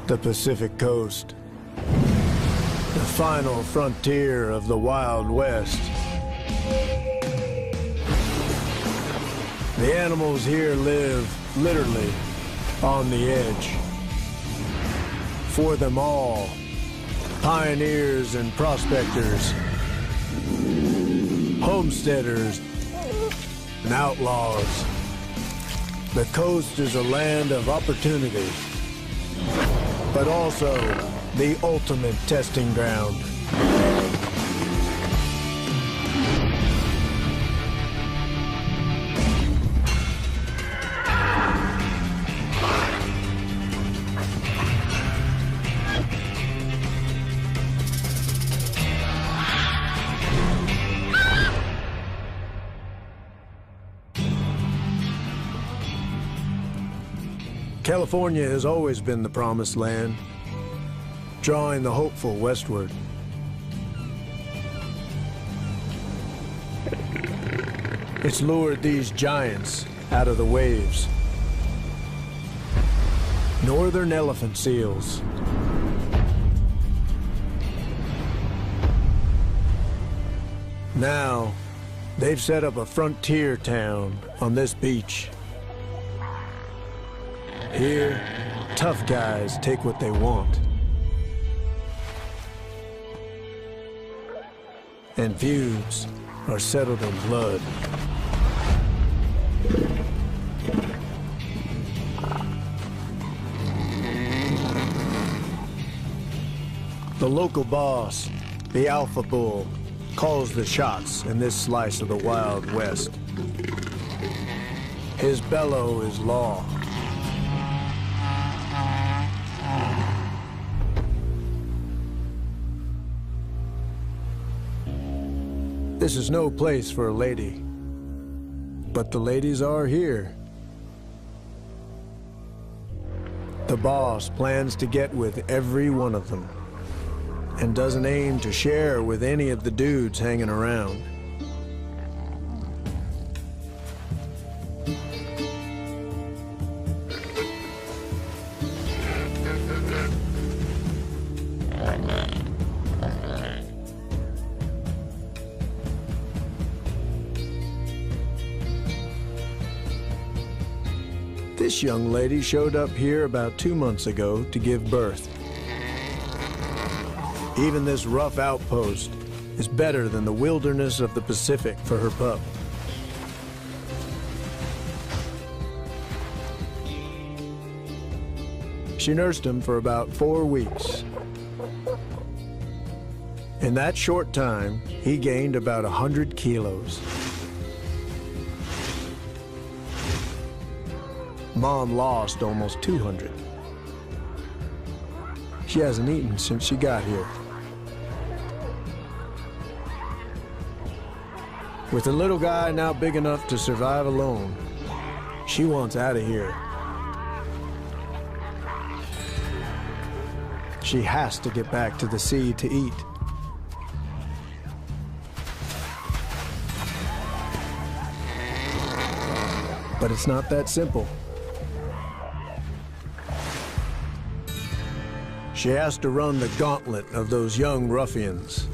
The Pacific Coast. The final frontier of the Wild West. The animals here live, literally, on the edge. For them all, pioneers and prospectors, homesteaders and outlaws, the coast is a land of opportunity, but also the ultimate testing ground. California has always been the promised land, drawing the hopeful westward. It's lured these giants out of the waves. Northern elephant seals. Now, they've set up a frontier town on this beach. Here, tough guys take what they want. And feuds are settled in blood. The local boss, the Alpha Bull, calls the shots in this slice of the Wild West. His bellow is law. This is no place for a lady, but the ladies are here. The boss plans to get with every one of them, and doesn't aim to share with any of the dudes hanging around. This young lady showed up here about 2 months ago to give birth. Even this rough outpost is better than the wilderness of the Pacific for her pup. She nursed him for about 4 weeks. In that short time, he gained about 100 kilos. Mom lost almost 200. She hasn't eaten since she got here. With the little guy now big enough to survive alone, she wants out of here. She has to get back to the sea to eat. But it's not that simple. She has to run the gauntlet of those young ruffians,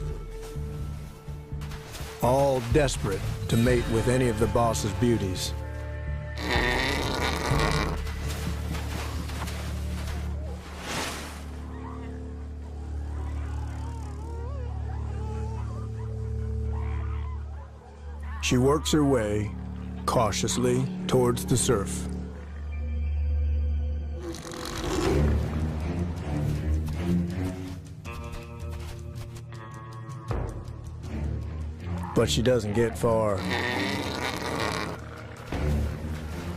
all desperate to mate with any of the boss's beauties. She works her way cautiously towards the surf. But she doesn't get far.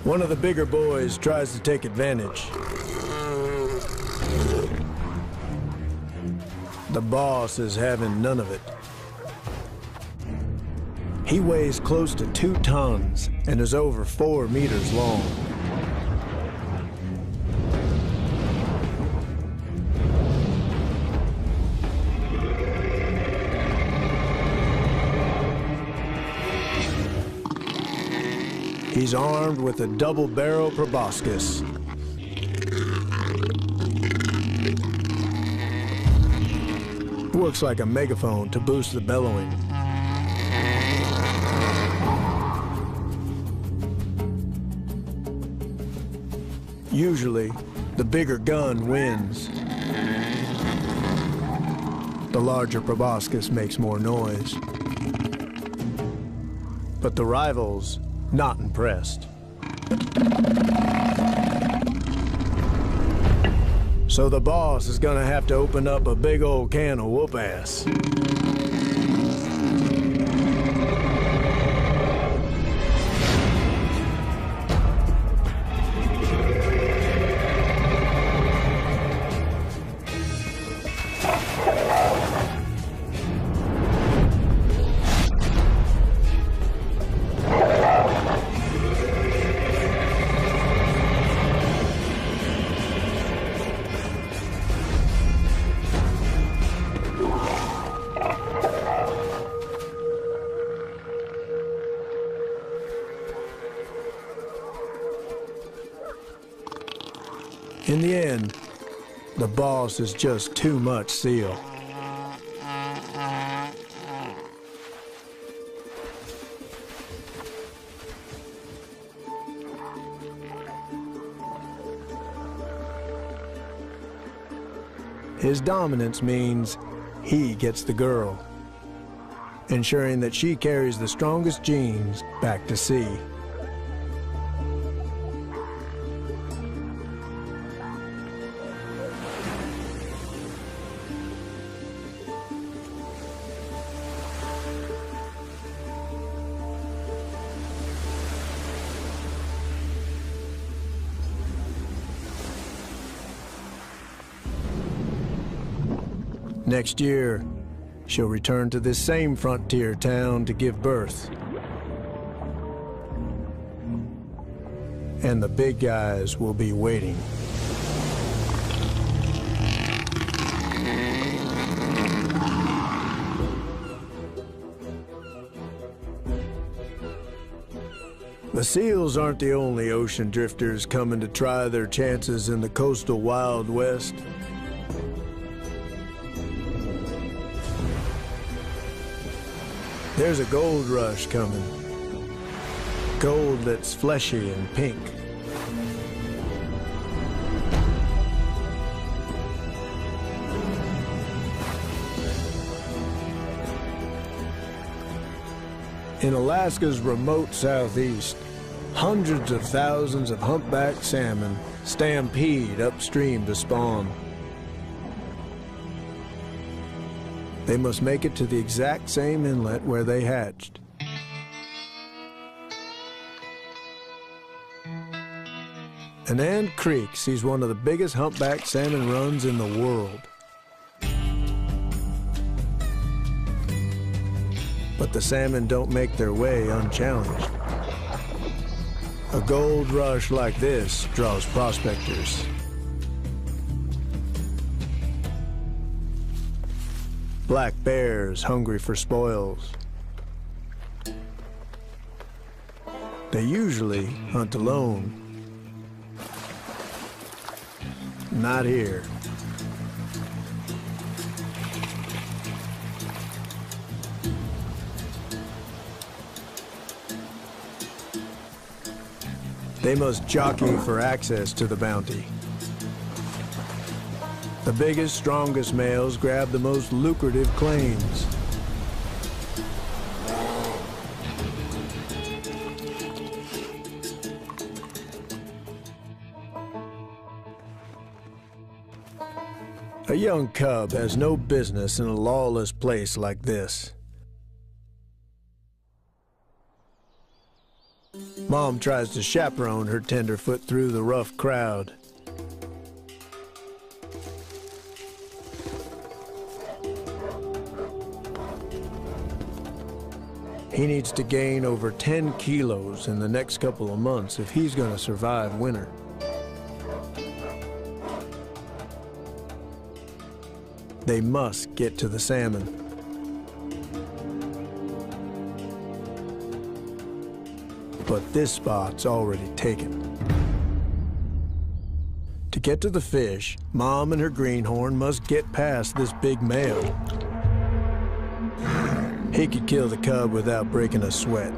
One of the bigger boys tries to take advantage. The boss is having none of it. He weighs close to 2 tons and is over 4 meters long. He's armed with a double-barrel proboscis. Works like a megaphone to boost the bellowing. Usually, the bigger gun wins. The larger proboscis makes more noise. But the rival's not impressed. So the boss is gonna have to open up a big old can of whoop-ass. In the end, the boss is just too much seal. His dominance means he gets the girl, ensuring that she carries the strongest genes back to sea. Next year, she'll return to this same frontier town to give birth. And the big guys will be waiting. The seals aren't the only ocean drifters coming to try their chances in the coastal Wild West. There's a gold rush coming. Gold that's fleshy and pink. In Alaska's remote southeast, hundreds of thousands of humpback salmon stampede upstream to spawn. They must make it to the exact same inlet where they hatched. Anand Creek sees one of the biggest humpback salmon runs in the world. But the salmon don't make their way unchallenged. A gold rush like this draws prospectors. Black bears hungry for spoils. They usually hunt alone. Not here. They must jockey for access to the bounty. The biggest, strongest males grab the most lucrative claims. A young cub has no business in a lawless place like this. Mom tries to chaperone her tenderfoot through the rough crowd. He needs to gain over 10 kilos in the next couple of months if he's going to survive winter. They must get to the salmon. But this spot's already taken. To get to the fish, Mom and her greenhorn must get past this big male. He could kill the cub without breaking a sweat.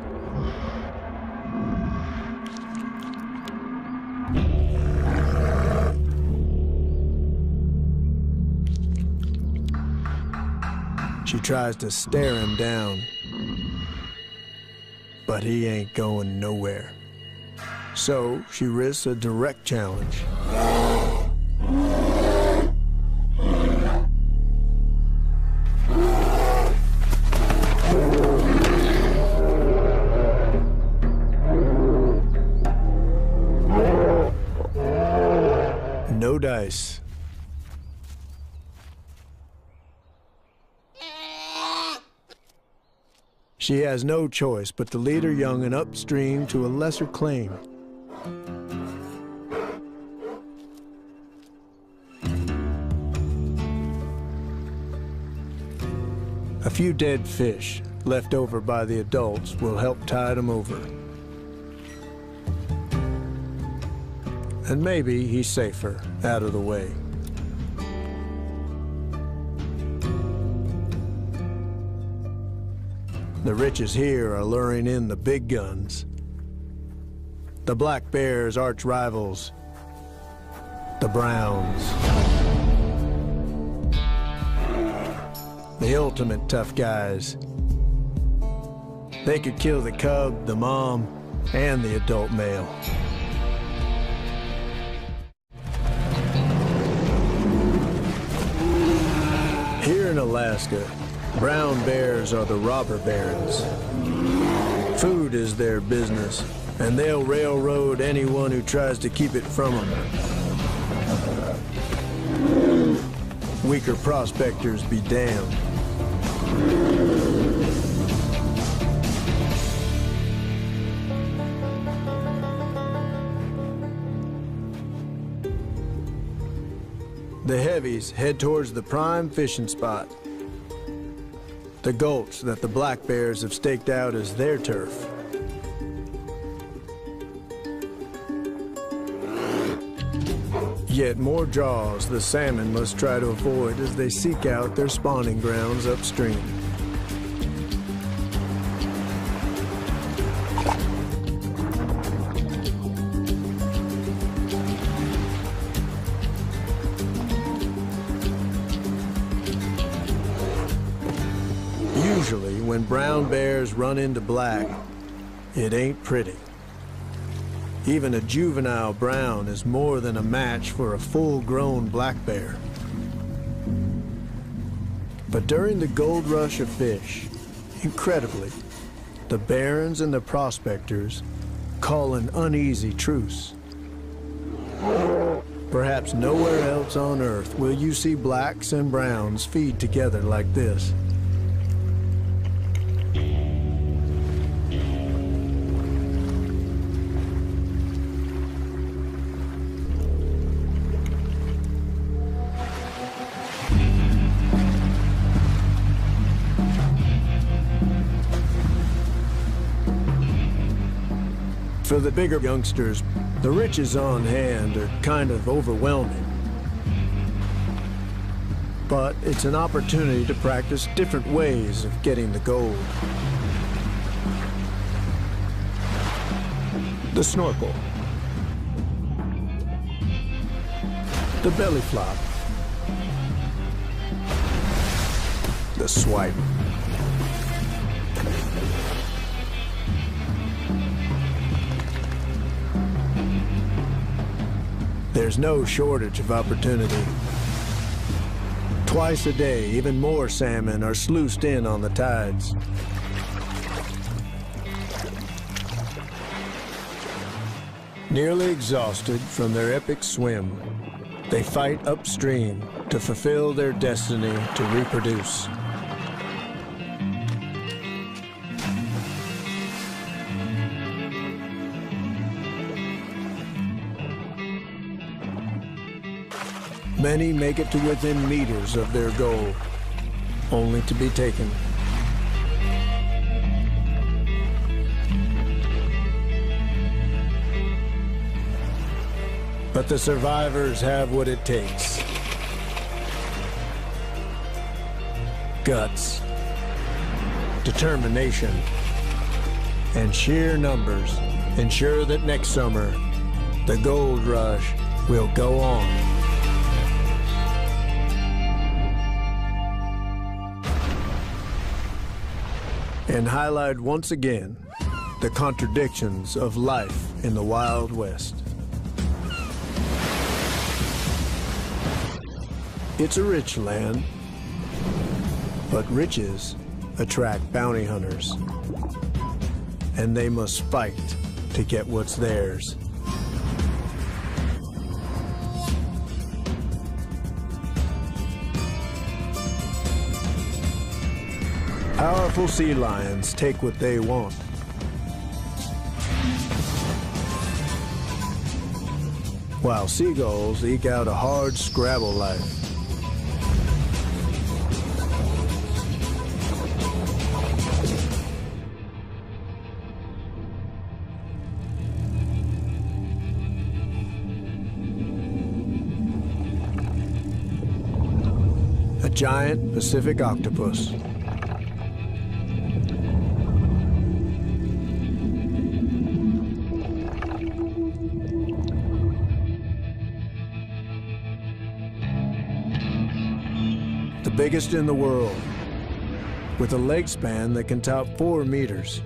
She tries to stare him down, but he ain't going nowhere. So she risks a direct challenge. No dice. She has no choice but to lead her young'un upstream to a lesser claim. A few dead fish left over by the adults will help tide them over. And maybe he's safer out of the way. The riches here are luring in the big guns. The black bear's arch rivals, the browns. The ultimate tough guys. They could kill the cub, the mom, and the adult male. Here in Alaska, brown bears are the robber barons. Food is their business, and they'll railroad anyone who tries to keep it from them. Weaker prospectors be damned. The heavies head towards the prime fishing spot, the gulch that the black bears have staked out as their turf. Yet more jaws the salmon must try to avoid as they seek out their spawning grounds upstream. Usually, when brown bears run into black, it ain't pretty. Even a juvenile brown is more than a match for a full-grown black bear. But during the gold rush of fish, incredibly, the barons and the prospectors call an uneasy truce. Perhaps nowhere else on Earth will you see blacks and browns feed together like this. For the bigger youngsters, the riches on hand are kind of overwhelming. But it's an opportunity to practice different ways of getting the gold. The snorkel, the belly flop, the swipe. There's no shortage of opportunity. Twice a day, even more salmon are sluiced in on the tides. Nearly exhausted from their epic swim, they fight upstream to fulfill their destiny to reproduce. Many make it to within meters of their goal, only to be taken. But the survivors have what it takes. Guts, determination, and sheer numbers ensure that next summer, the gold rush will go on. And highlight once again the contradictions of life in the Wild West. It's a rich land, but riches attract bounty hunters, and they must fight to get what's theirs. Powerful sea lions take what they want. While seagulls eke out a hard scrabble life. A giant Pacific octopus. The biggest in the world, with a leg span that can top 4 meters.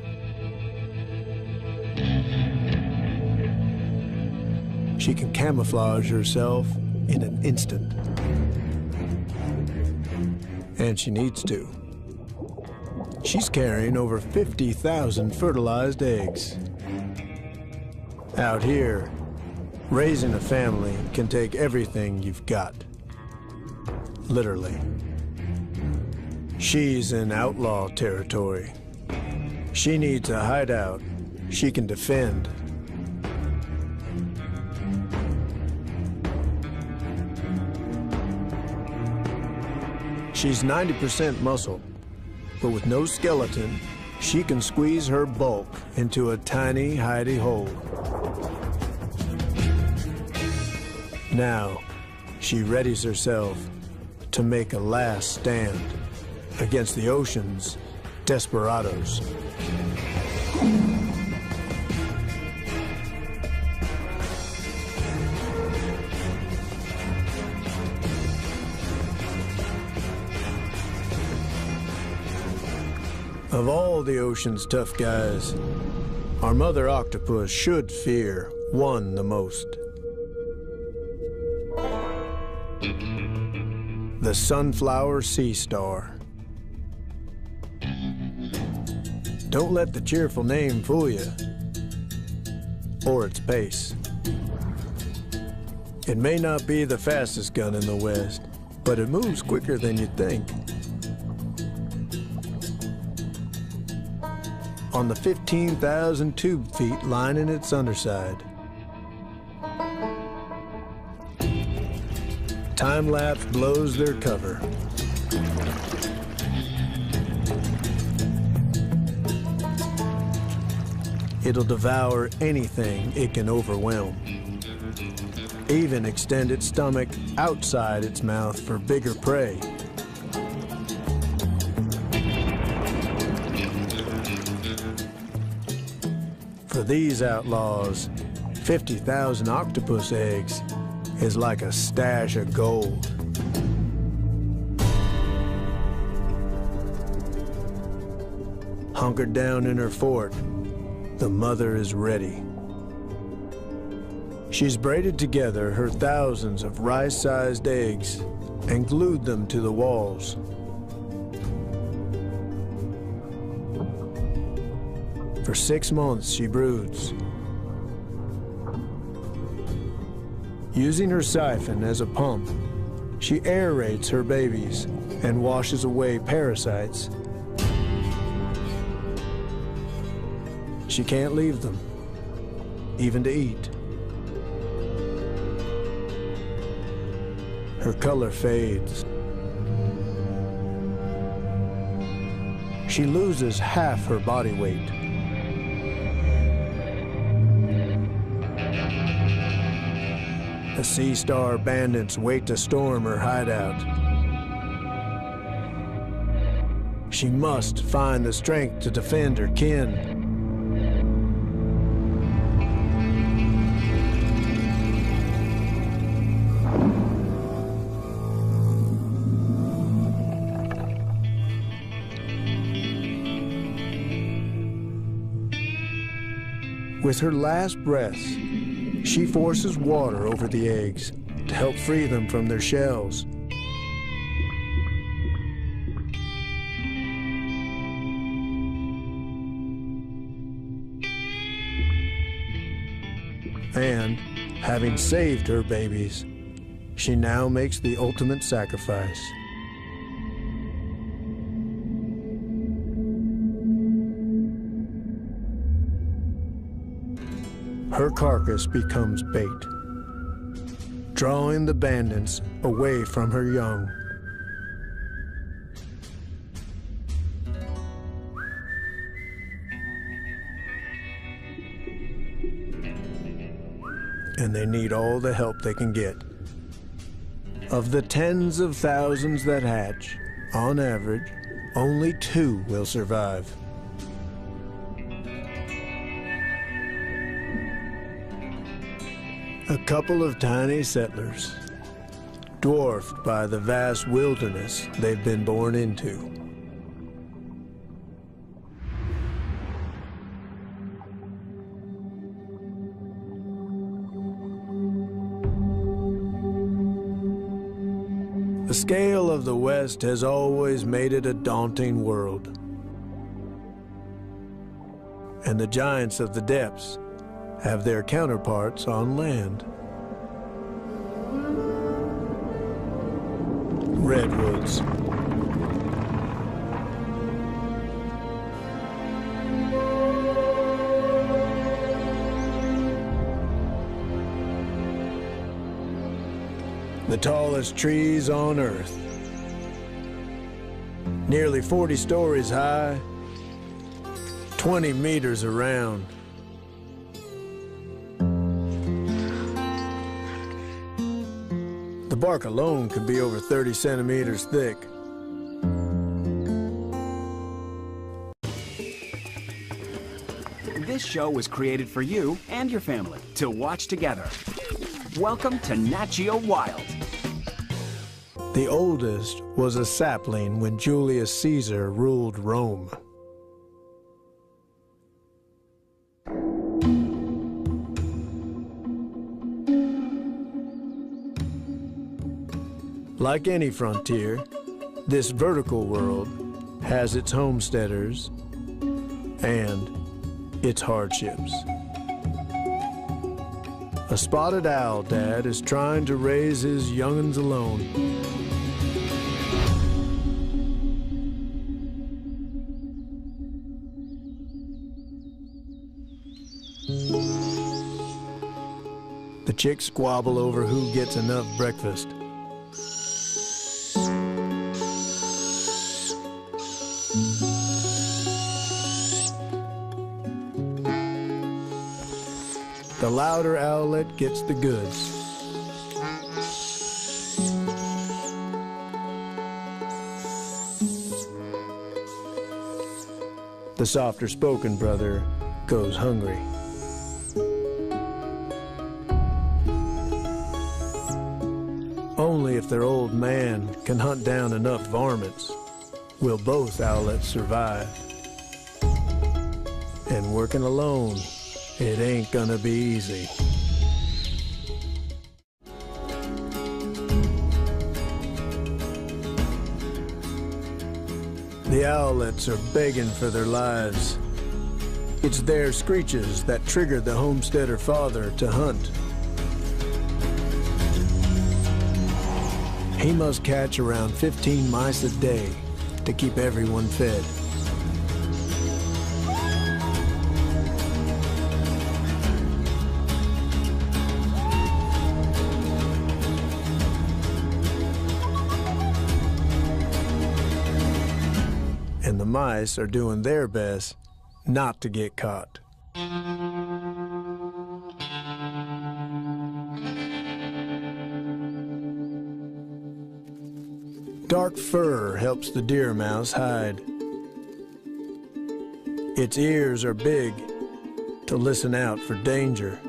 She can camouflage herself in an instant. And she needs to. She's carrying over 50,000 fertilized eggs. Out here, raising a family can take everything you've got. Literally. She's in outlaw territory. She needs a hideout she can defend. She's 90% muscle, but with no skeleton, she can squeeze her bulk into a tiny hidey hole. Now, she readies herself to make a last stand against the ocean's desperados. Of all the ocean's tough guys, our mother octopus should fear one the most. The sunflower sea star. Don't let the cheerful name fool you, or its pace. It may not be the fastest gun in the West, but it moves quicker than you'd think. On the 15,000 tube feet lining its underside. Time-lapse blows their cover. It'll devour anything it can overwhelm. Even extend its stomach outside its mouth for bigger prey. For these outlaws, 50,000 octopus eggs is like a stash of gold. Hunkered down in her fort, the mother is ready. She's braided together her thousands of rice-sized eggs and glued them to the walls. For 6 months, she broods. Using her siphon as a pump, she aerates her babies and washes away parasites. She can't leave them, even to eat. Her color fades. She loses half her body weight. The Sea Star bandits wait to storm her hideout. she must find the strength to defend her kin. With her last breaths, she forces water over the eggs to help free them from their shells. And, having saved her babies, she now makes the ultimate sacrifice. Her carcass becomes bait, drawing the bandits away from her young. And they need all the help they can get. Of the tens of thousands that hatch, on average, only 2 will survive. A couple of tiny settlers, dwarfed by the vast wilderness they've been born into. The scale of the West has always made it a daunting world. And the giants of the depths have their counterparts on land. Redwoods. The tallest trees on Earth. Nearly 40 stories high, 20 meters around. The bark alone could be over 30 centimeters thick. This show was created for you and your family to watch together. Welcome to Nat Geo Wild. The oldest was a sapling when Julius Caesar ruled Rome. Like any frontier, this vertical world has its homesteaders and its hardships. A spotted owl dad is trying to raise his young'uns alone. The chicks squabble over who gets enough breakfast. The louder owlet gets the goods. The softer-spoken brother goes hungry. Only if their old man can hunt down enough varmints will both owlets survive. And working alone, it ain't gonna be easy. The owlets are begging for their lives. It's their screeches that triggered the homesteader father to hunt. He must catch around 15 mice a day to keep everyone fed. And the mice are doing their best not to get caught. Dark fur helps the deer mouse hide. Its ears are big to listen out for danger.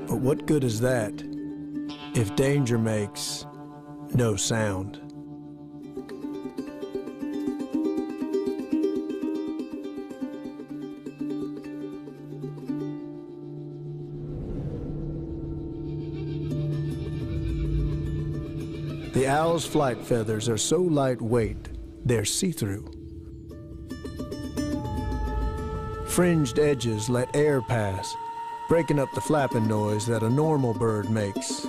But what good is that if danger makes no sound? The owl's flight feathers are so lightweight, they're see-through. Fringed edges let air pass, breaking up the flapping noise that a normal bird makes.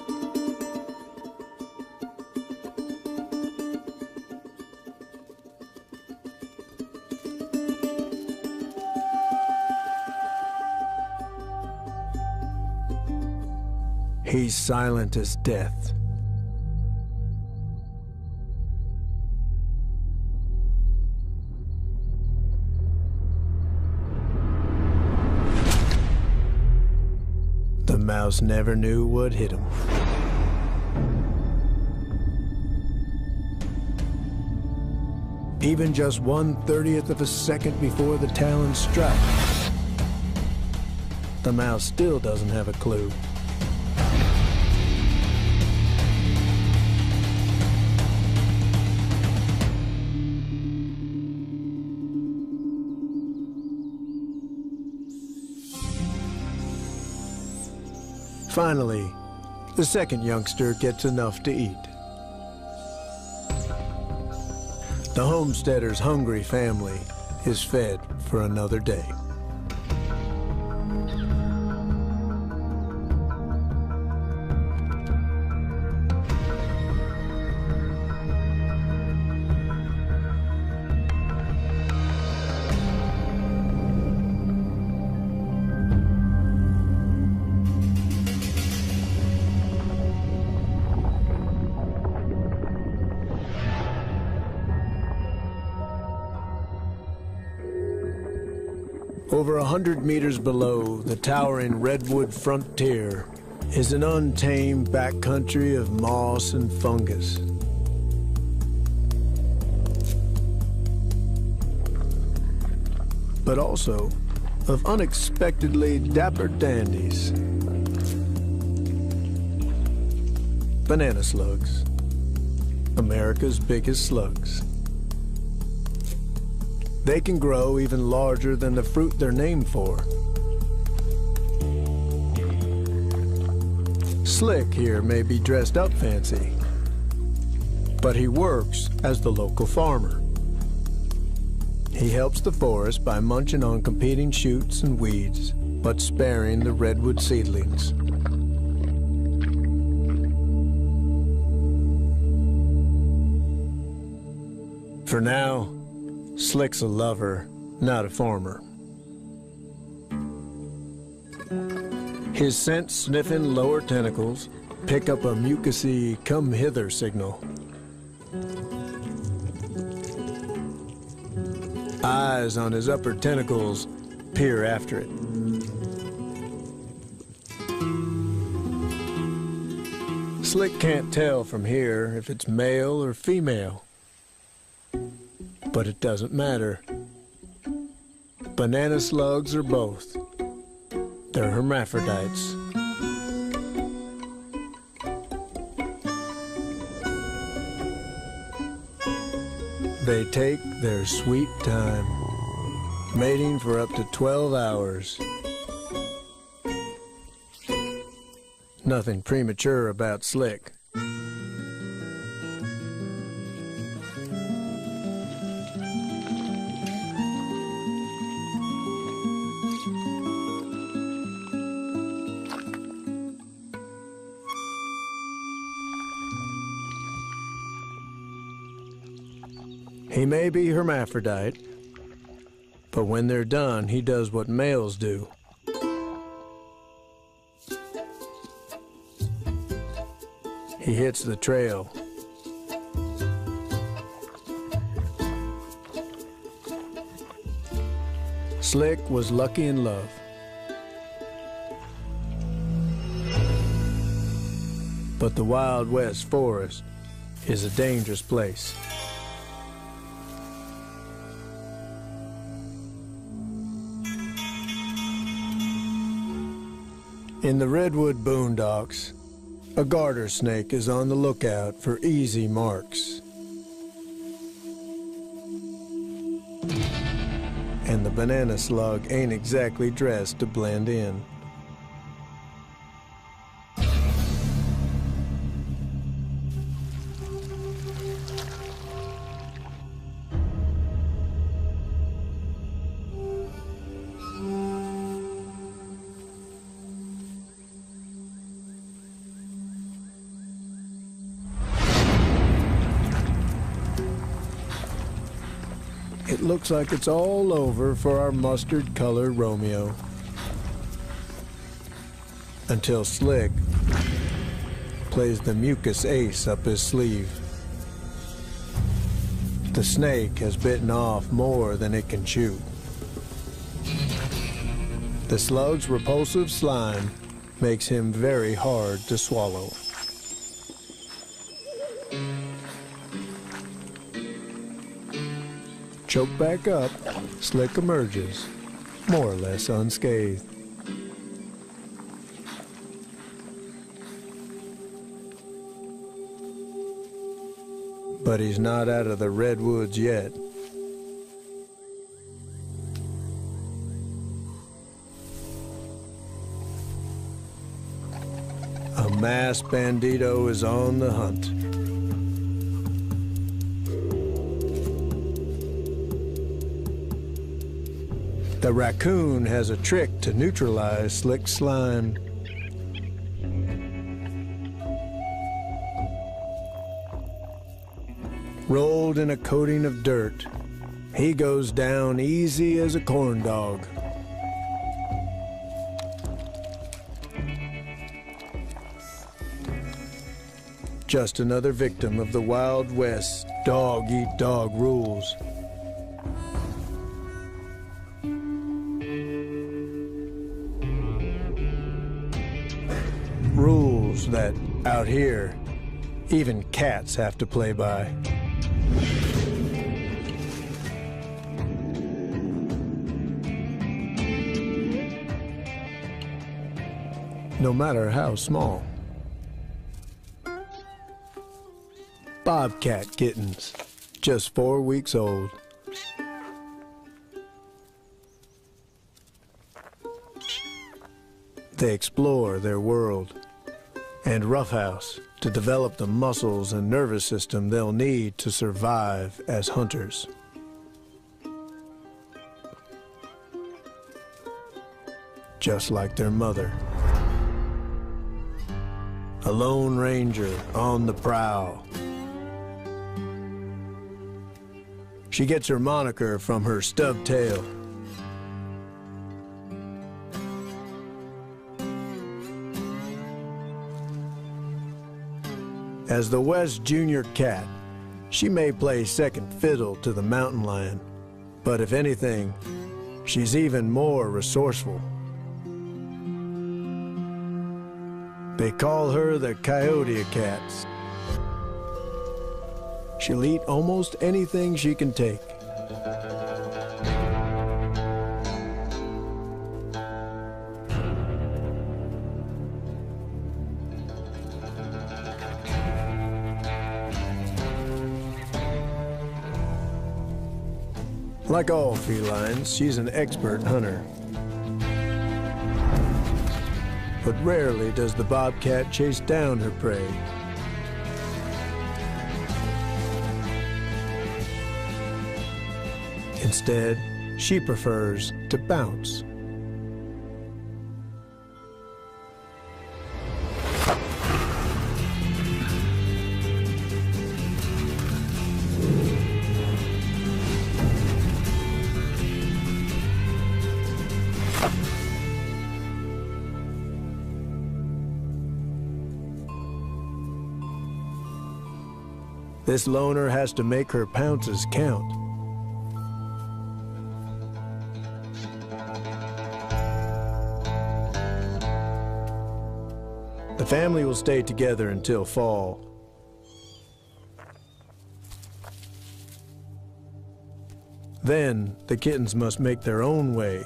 He's silent as death. The mouse never knew what hit him. Even just 1/30th of a second before the talons struck, the mouse still doesn't have a clue. Finally, the second youngster gets enough to eat. The homesteader's hungry family is fed for another day. Over 100 meters below the towering redwood frontier is an untamed backcountry of moss and fungus. But also of unexpectedly dapper dandies. Banana slugs, America's biggest slugs. They can grow even larger than the fruit they're named for. Slick here may be dressed up fancy, but he works as the local farmer. He helps the forest by munching on competing shoots and weeds, but sparing the redwood seedlings. For now, Slick's a lover, not a farmer. His scent-sniffing lower tentacles pick up a mucusy come-hither signal. Eyes on his upper tentacles peer after it. Slick can't tell from here if it's male or female. But it doesn't matter. Banana slugs are both. They're hermaphrodites. They take their sweet time, mating for up to 12 hours. Nothing premature about Slick. He may be hermaphrodite, but when they're done, he does what males do. He hits the trail. Slick was lucky in love. But the Wild West forest is a dangerous place. In the redwood boondocks, a garter snake is on the lookout for easy marks. And the banana slug ain't exactly dressed to blend in. It looks like it's all over for our mustard-colored Romeo. Until Slick plays the mucus ace up his sleeve. The snake has bitten off more than it can chew. The slug's repulsive slime makes him very hard to swallow. Choked back up, Slick emerges, more or less unscathed. But he's not out of the redwoods yet. A masked bandito is on the hunt. The raccoon has a trick to neutralize Slick's slime. Rolled in a coating of dirt, he goes down easy as a corn dog. Just another victim of the Wild West dog-eat-dog rules. Rules that, out here, even cats have to play by. No matter how small. Bobcat kittens, just 4 weeks old. They explore their world and roughhouse to develop the muscles and nervous system they'll need to survive as hunters. Just like their mother. A lone ranger on the prowl. She gets her moniker from her stubbed tail. As the West Junior Cat, she may play second fiddle to the mountain lion, but if anything, she's even more resourceful. They call her the Coyote Cats. She'll eat almost anything she can take. Like all felines, she's an expert hunter. But rarely does the bobcat chase down her prey. Instead, she prefers to bounce. This loner has to make her pounces count. The family will stay together until fall. Then the kittens must make their own way.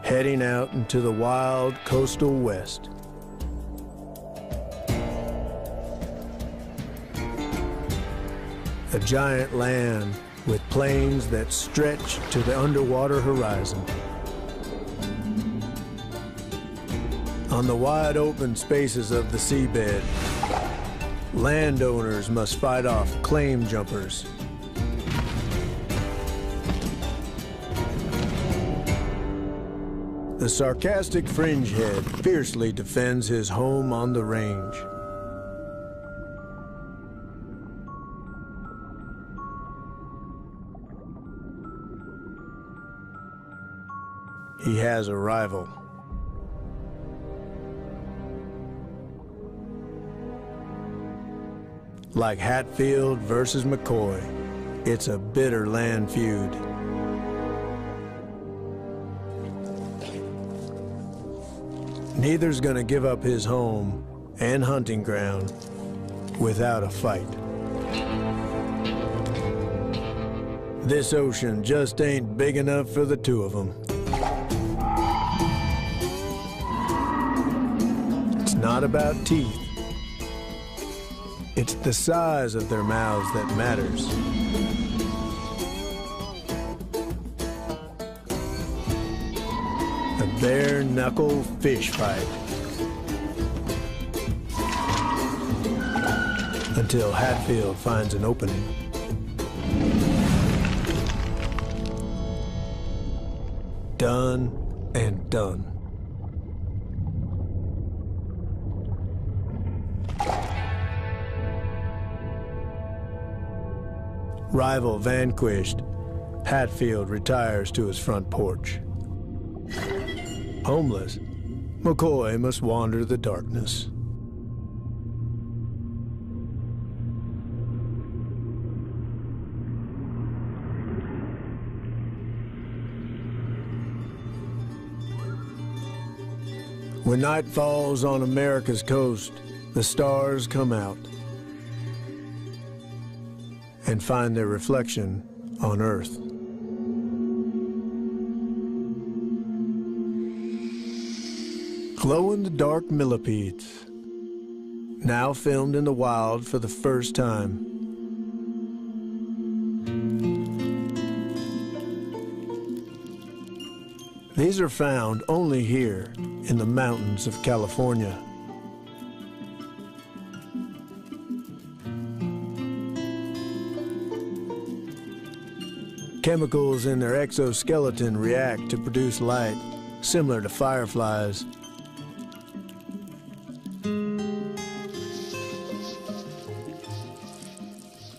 Head heading out into the wild coastal west. A giant land with plains that stretch to the underwater horizon. On the wide open spaces of the seabed, landowners must fight off claim jumpers. The sarcastic fringehead fiercely defends his home on the range. He has a rival. Like Hatfield versus McCoy, it's a bitter land feud. Neither's gonna give up his home and hunting ground without a fight. This ocean just ain't big enough for the two of them. It's not about teeth. It's the size of their mouths that matters. A bare-knuckle fish fight. Until Hatfield finds an opening. Done and done. Rival vanquished, Hatfield retires to his front porch. Homeless, McCoy must wander the darkness. When night falls on America's coast, the stars come out and find their reflection on Earth. Glow-in-the-dark millipedes, now filmed in the wild for the first time. These are found only here in the mountains of California. Chemicals in their exoskeleton react to produce light, similar to fireflies.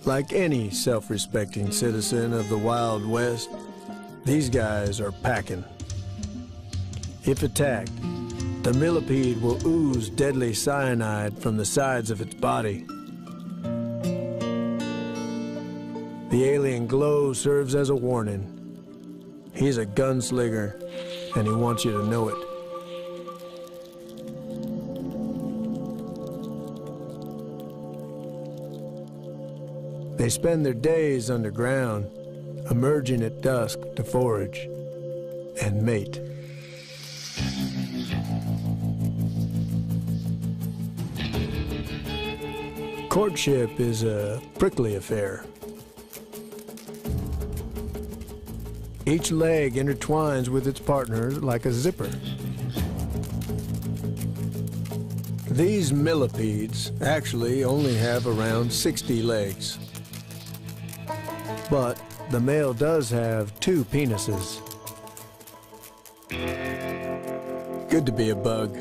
Like any self-respecting citizen of the Wild West, these guys are packing. If attacked, the millipede will ooze deadly cyanide from the sides of its body. The alien glow serves as a warning. He's a gunslinger, and he wants you to know it. They spend their days underground, emerging at dusk to forage and mate. Courtship is a prickly affair. Each leg intertwines with its partner like a zipper. These millipedes actually only have around 60 legs. But the male does have 2 penises. Good to be a bug.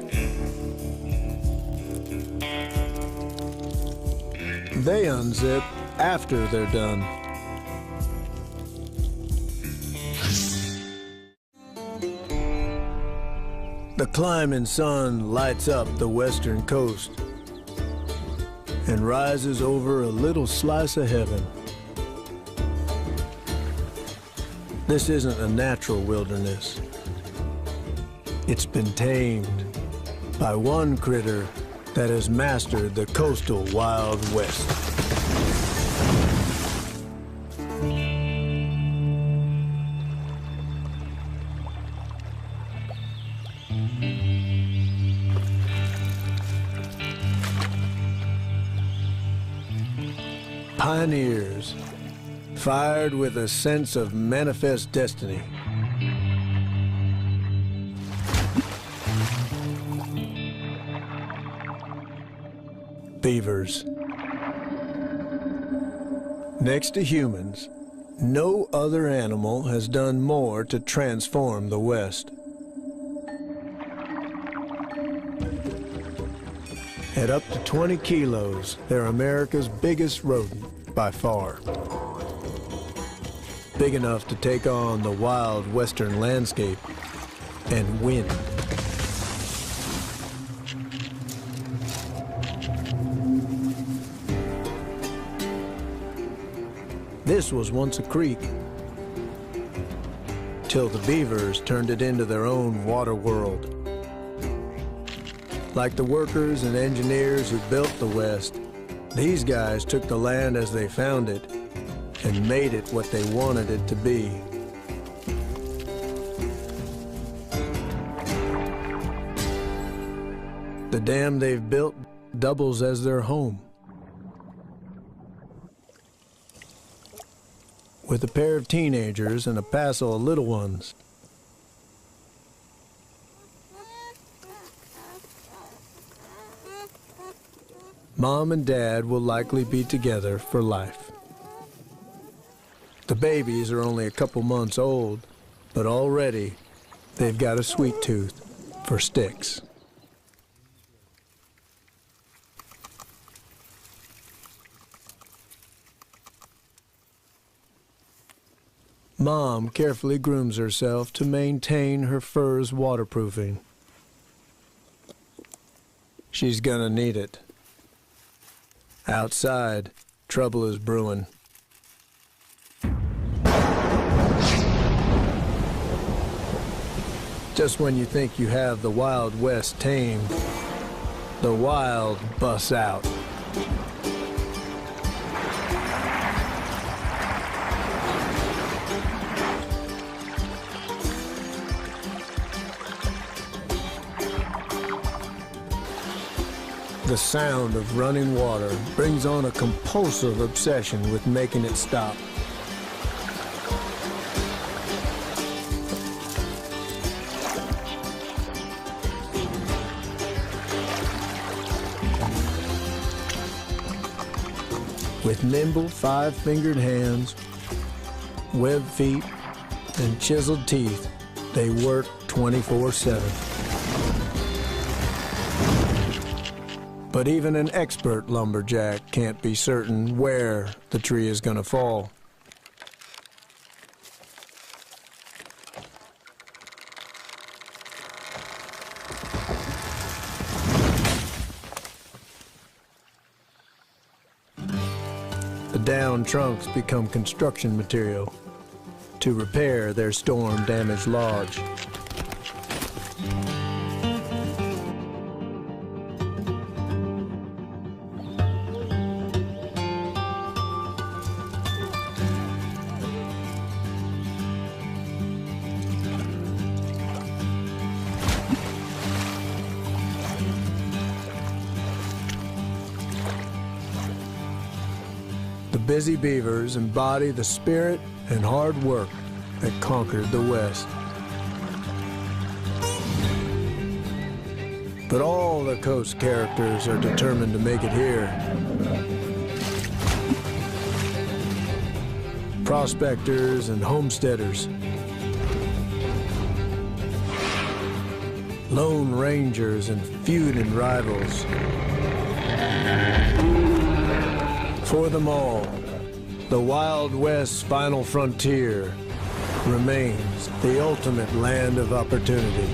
They unzip after they're done. The climbing sun lights up the western coast and rises over a little slice of heaven. This isn't a natural wilderness. It's been tamed by one critter that has mastered the coastal Wild West. Pioneers, fired with a sense of manifest destiny. Beavers. Next to humans, no other animal has done more to transform the West. At up to 20 kilos, they're America's biggest rodent by far. Big enough to take on the wild western landscape and win. This was once a creek, till the beavers turned it into their own water world. Like the workers and engineers who built the West, these guys took the land as they found it and made it what they wanted it to be. The dam they've built doubles as their home. With a pair of teenagers and a passel of little ones. Mom and Dad will likely be together for life. The babies are only a couple months old, but already they've got a sweet tooth for sticks. Mom carefully grooms herself to maintain her fur's waterproofing. She's gonna need it. Outside, trouble is brewing. Just when you think you have the Wild West tamed, the wild busts out. The sound of running water brings on a compulsive obsession with making it stop. With nimble five-fingered hands, webbed feet, and chiseled teeth, they work 24/7. But even an expert lumberjack can't be certain where the tree is going to fall. The downed trunks become construction material to repair their storm-damaged lodge. The busy beavers embody the spirit and hard work that conquered the West. But all the coast characters are determined to make it here. Prospectors and homesteaders. Lone rangers and feuding rivals. For them all, the Wild West's final frontier remains the ultimate land of opportunity.